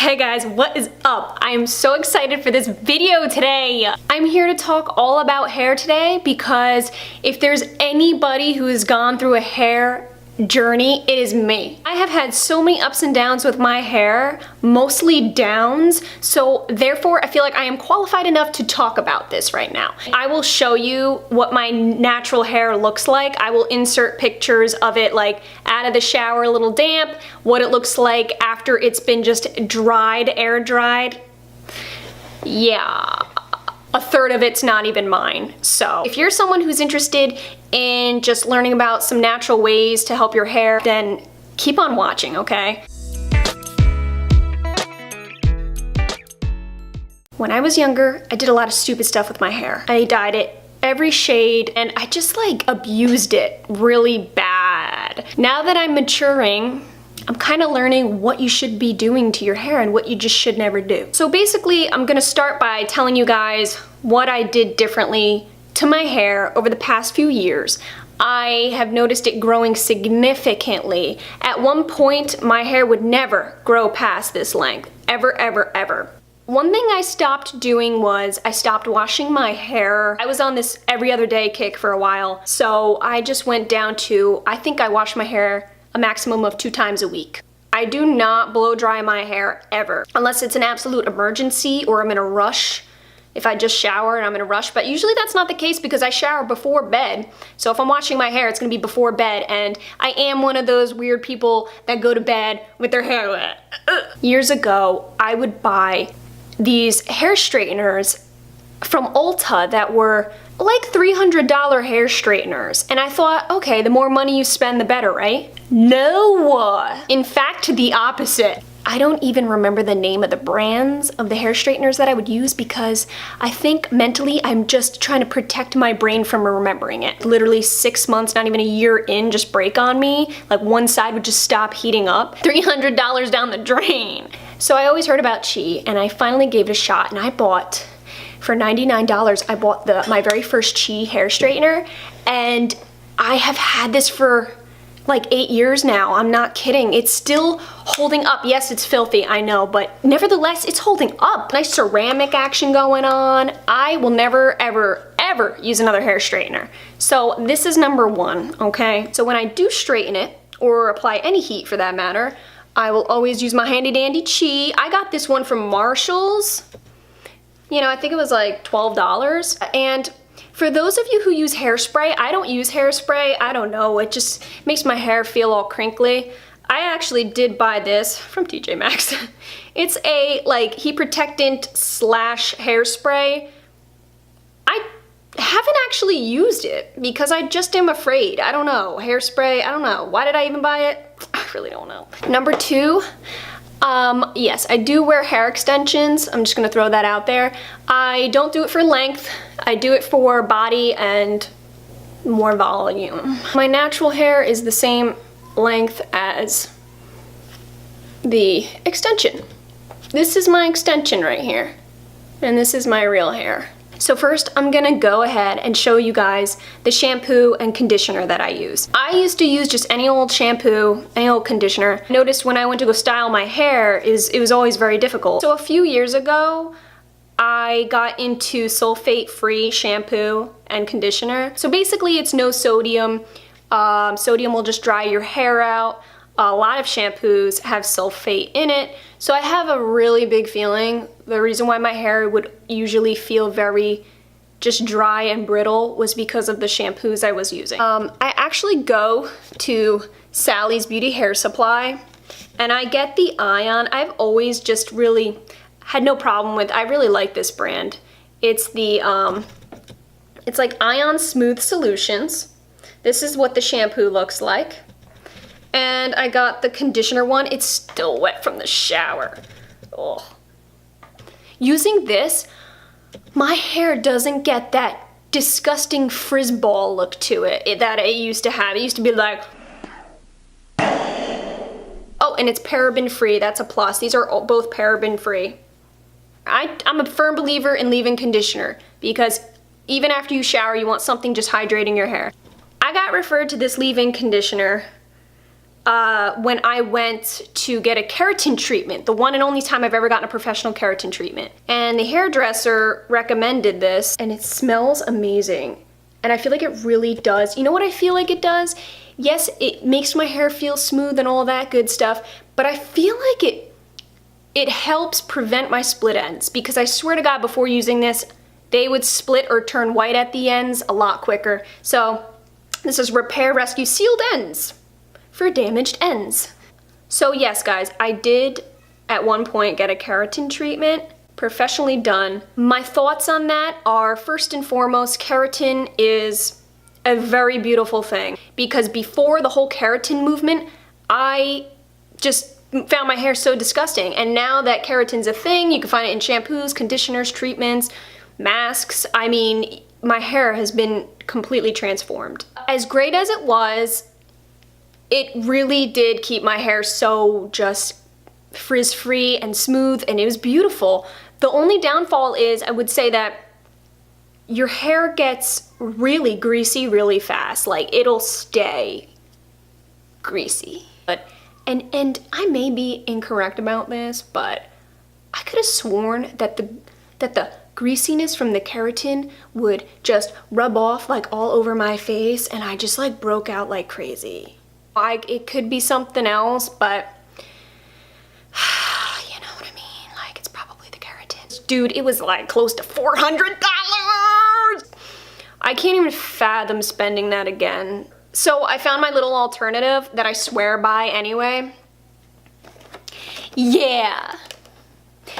Hey guys, what is up? I am so excited for this video today. I'm here to talk all about hair today because if there's anybody who has gone through a hair journey, it is me. I have had so many ups and downs with my hair, mostly downs, so therefore I feel like I am qualified enough to talk about this right now. I will show you what my natural hair looks like. I will insert pictures of it like out of the shower, a little damp, what it looks like after it's been just dried, air dried. Yeah. A third of it's not even mine. So if you're someone who's interested in just learning about some natural ways to help your hair, then keep on watching, okay? When I was younger, I did a lot of stupid stuff with my hair. I dyed it every shade and I just like abused it really bad. Now that I'm maturing, I'm kind of learning what you should be doing to your hair and what you just should never do. So basically, I'm gonna start by telling you guys what I did differently to my hair over the past few years. I have noticed it growing significantly. At one point, my hair would never grow past this length, ever, ever, ever. One thing I stopped doing was I stopped washing my hair. I was on this every other day kick for a while, so I just went down to, I think I wash my hair a maximum of 2 times a week. I do not blow dry my hair ever, unless it's an absolute emergency or I'm in a rush. If I just shower and I'm in a rush, but usually that's not the case because I shower before bed. So if I'm washing my hair, it's gonna be before bed, and I am one of those weird people that go to bed with their hair wet. Years ago, I would buy these hair straighteners from Ulta that were like $300 hair straighteners. And I thought, okay, the more money you spend, the better, right? No! In fact, the opposite. I don't even remember the name of the brands of the hair straighteners that I would use because I think mentally I'm just trying to protect my brain from remembering it. Literally 6 months, not even a year in, just break on me. Like one side would just stop heating up. $300 down the drain. So I always heard about Chi and I finally gave it a shot and I bought, for $99, I bought my very first Chi hair straightener, and I have had this for like 8 years now. I'm not kidding. It's still holding up. Yes, it's filthy, I know, but nevertheless, it's holding up. Nice ceramic action going on. I will never, ever, ever use another hair straightener. So this is number 1, okay? So when I do straighten it, or apply any heat for that matter, I will always use my handy dandy Chi. I got this one from Marshall's. You know, I think it was like $12. And for those of you who use hairspray, I don't use hairspray. I don't know, it just makes my hair feel all crinkly. I actually did buy this from TJ Maxx. It's a like heat protectant / hairspray. I haven't actually used it because I just am afraid. I don't know, hairspray, I don't know. Why did I even buy it? I really don't know. Number 2, yes, I do wear hair extensions. I'm just gonna throw that out there. I don't do it for length. I do it for body and more volume. My natural hair is the same length as the extension. This is my extension right here, and this is my real hair. So first, I'm gonna go ahead and show you guys the shampoo and conditioner that I use. I used to use just any old shampoo, any old conditioner. I noticed when I went to go style my hair, it was always very difficult. So a few years ago, I got into sulfate-free shampoo and conditioner. So basically, it's no sodium. Sodium will just dry your hair out. A lot of shampoos have sulfate in it, so I have a really big feeling. The reason why my hair would usually feel very just dry and brittle was because of the shampoos I was using. I actually go to Sally's Beauty Hair Supply and I get the Ion. I've always just really had no problem with, I really like this brand. It's the, it's like Ion Smooth Solutions. This is what the shampoo looks like. And I got the conditioner one. It's still wet from the shower. Oh. Using this, my hair doesn't get that disgusting frizz ball look to it that it used to have. It used to be like, oh, and it's paraben free. That's a plus. These are both paraben free. I'm a firm believer in leave-in conditioner because even after you shower, you want something just hydrating your hair. I got referred to this leave-in conditioner when I went to get a keratin treatment, the one and only time I've ever gotten a professional keratin treatment. And the hairdresser recommended this, and it smells amazing. And I feel like it really does. You know what I feel like it does? Yes, it makes my hair feel smooth and all that good stuff, but I feel like it helps prevent my split ends, because I swear to God, before using this, they would split or turn white at the ends a lot quicker. So this is Repair Rescue Sealed Ends for damaged ends. So yes, guys, I did at one point get a keratin treatment, professionally done. My thoughts on that are, first and foremost, keratin is a very beautiful thing, because before the whole keratin movement, I just found my hair so disgusting. And now that keratin's a thing, you can find it in shampoos, conditioners, treatments, masks. I mean, my hair has been completely transformed. As great as it was, it really did keep my hair so just frizz-free and smooth, and it was beautiful. The only downfall is, I would say that your hair gets really greasy really fast. Like, it'll stay greasy. And I may be incorrect about this, but I could have sworn that the greasiness from the keratin would just rub off like all over my face, and I just like broke out like crazy. It could be something else, but you know what I mean? Like, it's probably the keratin. Dude, it was like close to $400. I can't even fathom spending that again. So I found my little alternative that I swear by anyway. Yeah.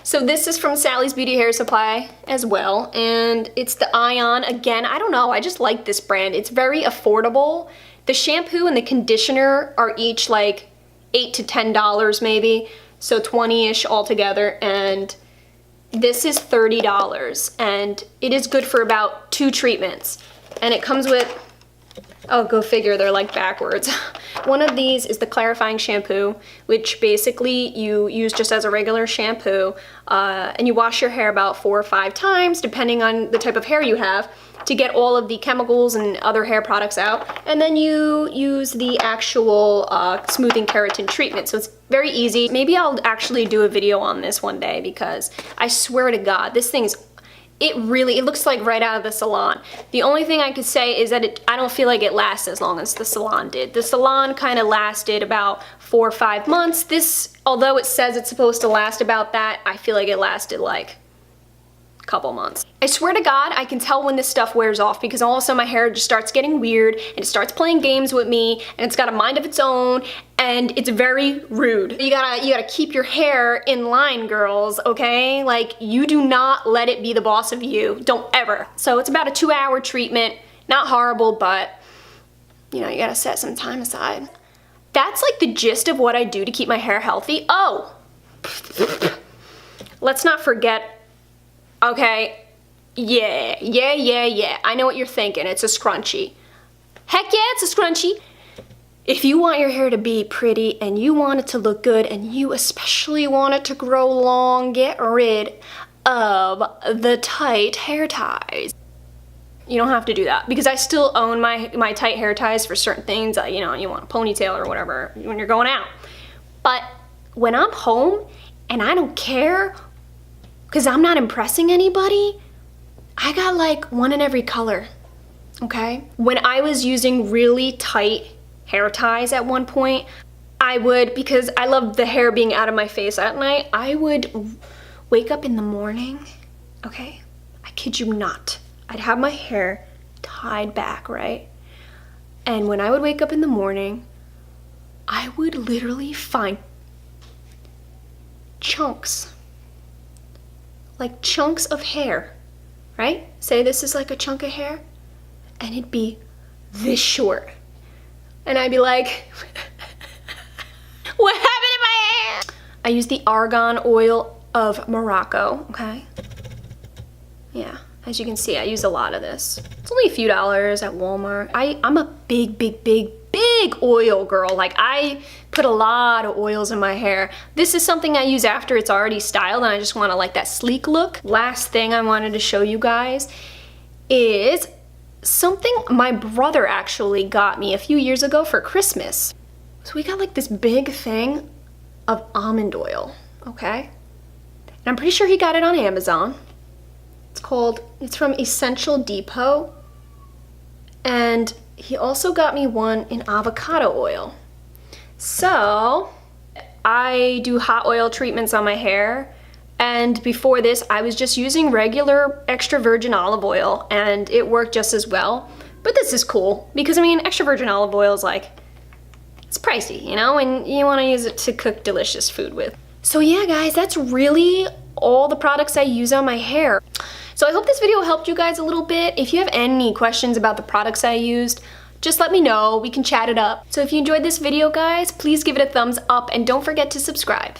So this is from Sally's Beauty Hair Supply as well, and it's the Ion. Again, I don't know, I just like this brand. It's very affordable. The shampoo and the conditioner are each like $8 to $10 maybe, so 20-ish altogether, and this is $30, and it is good for about 2 treatments. And it comes with, oh, go figure, they're like backwards. One of these is the clarifying shampoo, which basically you use just as a regular shampoo, and you wash your hair about 4 or 5 times, depending on the type of hair you have, to get all of the chemicals and other hair products out. And then you use the actual smoothing keratin treatment. So it's very easy. Maybe I'll actually do a video on this one day, because I swear to God, this thing's, it looks like right out of the salon. The only thing I could say is that I don't feel like it lasts as long as the salon did. The salon kind of lasted about 4 or 5 months. This, although it says it's supposed to last about that, I feel like it lasted like a couple months. I swear to God, I can tell when this stuff wears off, because all of a sudden my hair just starts getting weird, and it starts playing games with me, and it's got a mind of its own, and it's very rude. You gotta keep your hair in line, girls, okay? Like, you do not let it be the boss of you. Don't ever. So it's about a 2-hour treatment. Not horrible, but you know, you gotta set some time aside. That's like the gist of what I do to keep my hair healthy. Oh! Let's not forget, okay, yeah. I know what you're thinking. It's a scrunchie. Heck yeah, it's a scrunchie. If you want your hair to be pretty, and you want it to look good, and you especially want it to grow long, get rid of the tight hair ties. You don't have to do that, because I still own my tight hair ties for certain things. You know, you want a ponytail or whatever when you're going out. But when I'm home and I don't care, because I'm not impressing anybody, I got like one in every color, okay? When I was using really tight hair ties at one point, I would, because I loved the hair being out of my face at night, I would wake up in the morning, okay? I kid you not. I'd have my hair tied back, right? And when I would wake up in the morning, I would literally find chunks, like chunks of hair, right? Say this is like a chunk of hair, and it'd be this short. And I'd be like, what happened to my hair? I use the Argan Oil of Morocco, okay? Yeah, as you can see, I use a lot of this. It's only a few dollars at Walmart. I'm a big oil girl. Like, I put a lot of oils in my hair. This is something I use after it's already styled, and I just want to like that sleek look. Last thing I wanted to show you guys is something my brother actually got me a few years ago for Christmas. So we got like this big thing of almond oil, okay? And I'm pretty sure he got it on Amazon. It's from Essential Depot. And he also got me one in avocado oil. So I do hot oil treatments on my hair. And before this, I was just using regular extra virgin olive oil and it worked just as well. But this is cool because I mean, extra virgin olive oil is like, it's pricey, you know, and you want to use it to cook delicious food with. So yeah, guys, that's really all the products I use on my hair. So I hope this video helped you guys a little bit. If you have any questions about the products I used, just let me know. We can chat it up. So if you enjoyed this video, guys, please give it a thumbs up and don't forget to subscribe.